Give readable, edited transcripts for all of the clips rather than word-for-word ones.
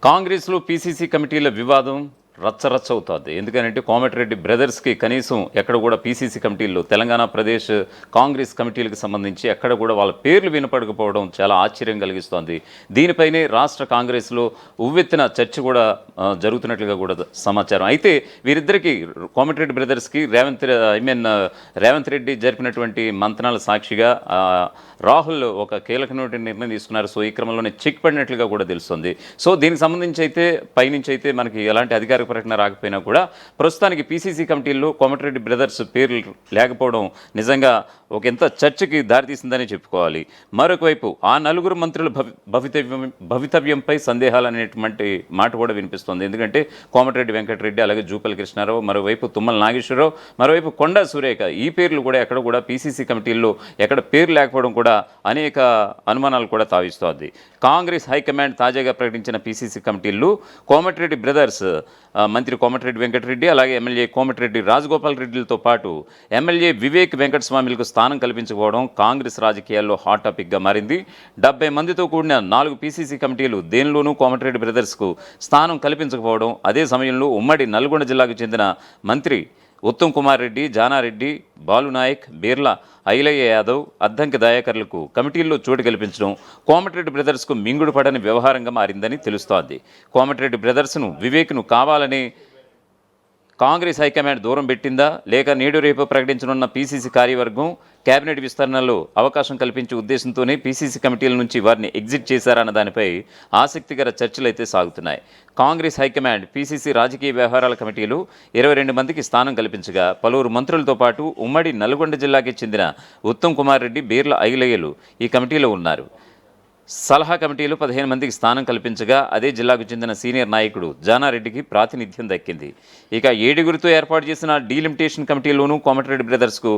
కాంగ్రెస్లో పీసీసీ కమిటీల వివాదం రచ్చరచ్చ అవుతోంది. ఎందుకంటే కోమటిరెడ్డి బ్రదర్స్కి కనీసం ఎక్కడ కూడా పీసీసీ కమిటీల్లో తెలంగాణ ప్రదేశ్ కాంగ్రెస్ కమిటీలకు సంబంధించి ఎక్కడ కూడా వాళ్ళ పేర్లు వినపడకపోవడం చాలా ఆశ్చర్యం కలిగిస్తోంది. దీనిపైనే రాష్ట్ర కాంగ్రెస్లో ఉవ్వెత్తిన చర్చ కూడా జరుగుతున్నట్లుగా కూడా సమాచారం. అయితే వీరిద్దరికీ కోమటిరెడ్డి బ్రదర్స్కి రేవంత్ రెడ్డి జరిపినటువంటి మంతనాల సాక్షిగా రాహుల్ ఒక కీలకమైన నిర్ణయం తీసుకున్నారు. సో ఈ క్రమంలోనే చెక్ పడినట్లుగా కూడా తెలుస్తుంది. సో దీనికి సంబంధించి అయితే పైనుంచి అయితే మనకి ఎలాంటి అధికారిక ప్రకటన రాకపోయినా కూడా ప్రస్తుతానికి పీసీసీ కమిటీల్లో కోమటిరెడ్డి బ్రదర్స్ పేర్లు లేకపోవడం నిజంగా ఒక ఎంత చర్చకి దారితీసిందని చెప్పుకోవాలి. మరొక వైపు ఆ నలుగురు మంత్రుల భవితవ్యంపై సందేహాలు అనేటువంటి మాట కూడా వినిపిస్తోంది. ఎందుకంటే కోమటిరెడ్డి వెంకటరెడ్డి, అలాగే జూపల్లి కృష్ణారావు, మరోవైపు తుమ్మల నాగేశ్వరరావు, మరోవైపు కొండా సురేఖ, ఈ పేర్లు కూడా ఎక్కడ కూడా పీసీసీ కమిటీల్లో ఎక్కడ పేరు లేకపోవడం కూడా అనేక అనుమానాలు కూడా తావిస్తోంది. కాంగ్రెస్ హైకమాండ్ తాజాగా ప్రకటించిన పీసీసీ కమిటీల్లో కోమటిరెడ్డి బ్రదర్స్, మంత్రి కోమటిరెడ్డి వెంకటరెడ్డి, అలాగే ఎమ్మెల్యే కోమటిరెడ్డి రాజగోపాల్ రెడ్డిలతో పాటు ఎమ్మెల్యే వివేక్ వెంకటస్వామిలకు స్థానం కల్పించుకోవడం కాంగ్రెస్ రాజకీయాల్లో హాట్ టాపిక్గా మారింది. 70 మందితో కూడిన 4 పీసీసీ కమిటీలు దేనిలోనూ కోమటిరెడ్డి బ్రదర్స్కు స్థానం కల్పించకపోవడం, అదే సమయంలో ఉమ్మడి నల్గొండ జిల్లాకు చెందిన మంత్రి ఉత్తమ్ కుమార్ రెడ్డి, జానారెడ్డి, బాలునాయక్, బీర్లా ఐలయ్య యాదవ్, అద్దంకి దయాకర్లకు కమిటీల్లో చోటు కల్పించడం కోమటిరెడ్డి బ్రదర్స్కు మింగుడు పడని వ్యవహారంగా మారిందని తెలుస్తోంది. కోమటిరెడ్డి బ్రదర్స్ను, వివేక్ను కావాలని కాంగ్రెస్ హైకమాండ్ దూరం పెట్టిందా, లేక నేడు రేపు ప్రకటించనున్న పీసీసీ కార్యవర్గం కేబినెట్ విస్తరణలో అవకాశం కల్పించే ఉద్దేశంతోనే పీసీసీ కమిటీల నుంచి వారిని ఎగ్జిట్ చేశారన్న దానిపై ఆసక్తికర చర్చలు అయితే సాగుతున్నాయి. కాంగ్రెస్ హైకమాండ్ పీసీసీ రాజకీయ వ్యవహారాల కమిటీలు 22 మందికి స్థానం కల్పించగా పలువురు మంత్రులతో పాటు ఉమ్మడి నల్గొండ జిల్లాకి చెందిన ఉత్తమ్ కుమార్ రెడ్డి, బీర్ల ఐలయ్యలు ఈ కమిటీలో ఉన్నారు. సలహా కమిటీలు 15 మందికి స్థానం కల్పించగా అదే జిల్లాకు చెందిన సీనియర్ నాయకుడు జానారెడ్డికి ప్రాతినిధ్యం దక్కింది. ఇక 7గురితో ఏర్పాటు చేసిన డీలిమిటేషన్ కమిటీలోనూ కోమటిరెడ్డి బ్రదర్స్కు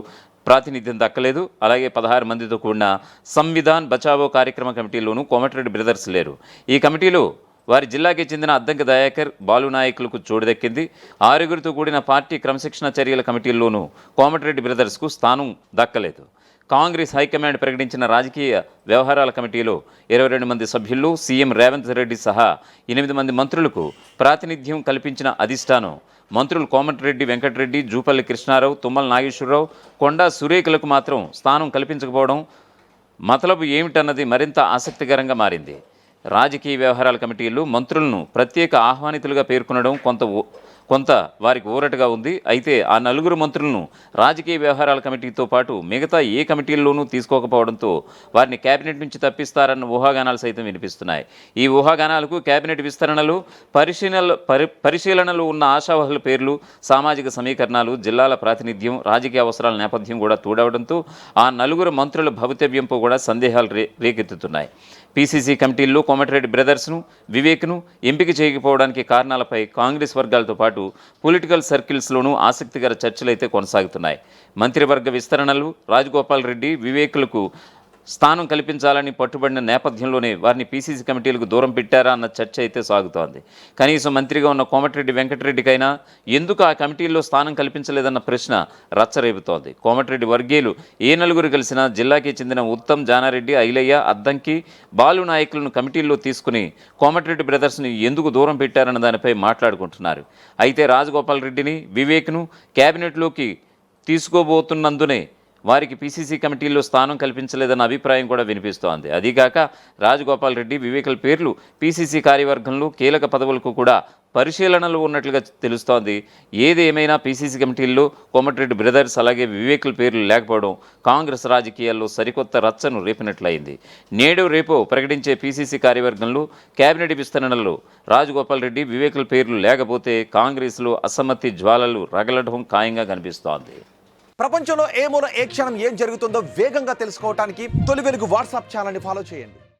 ప్రాతినిధ్యం దక్కలేదు. అలాగే 16 మందితో కూడిన సంవిధాన్ బచావో కార్యక్రమ కమిటీలోనూ కోమటిరెడ్డి బ్రదర్స్ లేరు. ఈ కమిటీలో వారి జిల్లాకి చెందిన అద్దంకి దయాకర్, బాలునాయకులకు చోటు దక్కింది. 6గురితో కూడిన పార్టీ క్రమశిక్షణ చర్యల కమిటీల్లోనూ కోమటిరెడ్డి బ్రదర్స్కు స్థానం దక్కలేదు. కాంగ్రెస్ హైకమాండ్ ప్రకటించిన రాజకీయ వ్యవహారాల కమిటీలో 22 మంది సభ్యులు, సీఎం రేవంత్ రెడ్డి సహా 8 మంది మంత్రులకు ప్రాతినిధ్యం కల్పించిన అధిష్టానం మంత్రులు కోమటిరెడ్డి వెంకటరెడ్డి, జూపల్లి కృష్ణారావు, తుమ్మల నాగేశ్వరరావు, కొండా సురేఖలకు మాత్రం స్థానం కల్పించకపోవడం మతలబు ఏమిటన్నది మరింత ఆసక్తికరంగా మారింది. రాజకీయ వ్యవహారాల కమిటీలు మంత్రులను ప్రత్యేక ఆహ్వానితులుగా పేర్కొనడం కొంత వారికి ఊరటగా ఉంది. అయితే ఆ 4 మంత్రులను రాజకీయ వ్యవహారాల కమిటీతో పాటు మిగతా ఏ కమిటీల్లోనూ తీసుకోకపోవడంతో వారిని కేబినెట్ నుంచి తప్పిస్తారన్న ఊహాగానాలు సైతం వినిపిస్తున్నాయి. ఈ ఊహాగానాలకు కేబినెట్ విస్తరణలు, పరిశీలనలు ఉన్న ఆశావహుల పేర్లు, సామాజిక సమీకరణాలు, జిల్లాల ప్రాతినిధ్యం, రాజకీయ అవసరాల నేపథ్యం కూడా తోడవడంతో ఆ 4 మంత్రుల భవితవ్యంపై కూడా సందేహాలు రేకెత్తుతున్నాయి. పీసీసీ కమిటీల్లో కోమటిరెడ్డి బ్రదర్స్ను, వివేక్ను ఎంపిక చేయకపోవడానికి కారణాలపై కాంగ్రెస్ వర్గాలతో పాటు పొలిటికల్ సర్కిల్స్లోనూ ఆసక్తికర చర్చలైతే కొనసాగుతున్నాయి. మంత్రివర్గ విస్తరణలు, రాజగోపాల్ రెడ్డి, వివేకులకు స్థానం కల్పించాలని పట్టుబడిన నేపథ్యంలోనే వారిని పీసీసీ కమిటీలకు దూరం పెట్టారా అన్న చర్చ అయితే సాగుతోంది. కనీసం మంత్రిగా ఉన్న కోమటిరెడ్డి వెంకటరెడ్డికైనా ఎందుకు ఆ కమిటీల్లో స్థానం కల్పించలేదన్న ప్రశ్న రచ్చరేపుతోంది. కోమటిరెడ్డి వర్గీయులు ఏ 4 కలిసినా జిల్లాకి చెందిన ఉత్తమ్, జానారెడ్డి, ఐలయ్య, అద్దంకి, బాలు నాయకులను కమిటీల్లో తీసుకుని కోమటిరెడ్డి బ్రదర్స్ని ఎందుకు దూరం పెట్టారన్న దానిపై మాట్లాడుకుంటున్నారు. అయితే రాజగోపాల్ రెడ్డిని, వివేక్ను కేబినెట్లోకి తీసుకోబోతున్నందునే వారికి పీసీసీ కమిటీల్లో స్థానం కల్పించలేదన్న అభిప్రాయం కూడా వినిపిస్తోంది. అదీగాక రాజగోపాల్ రెడ్డి, వివేకుల పేర్లు పీసీసీ కార్యవర్గంలో కీలక పదవులకు కూడా పరిశీలనలు ఉన్నట్లుగా తెలుస్తోంది. ఏది ఏమైనా పీసీసీ కమిటీల్లో కోమటిరెడ్డి బ్రదర్స్, అలాగే వివేకుల పేర్లు లేకపోవడం కాంగ్రెస్ రాజకీయాల్లో సరికొత్త రచ్చను రేపినట్లయింది. నేడు రేపో ప్రకటించే పీసీసీ కార్యవర్గంలో కేబినెట్ విస్తరణలో రాజగోపాల్ రెడ్డి, వివేకుల పేర్లు లేకపోతే కాంగ్రెస్లో అసమ్మతి జ్వాలలు రగలడం ఖాయంగా కనిపిస్తోంది. ప్రపంచంలో ఏ మూల ఏ క్షణం ఏం జరుగుతుందో వేగంగా తెలుసుకోవడానికి తొలి వెలుగు వాట్సాప్ ఛానల్ని ఫాలో చేయండి.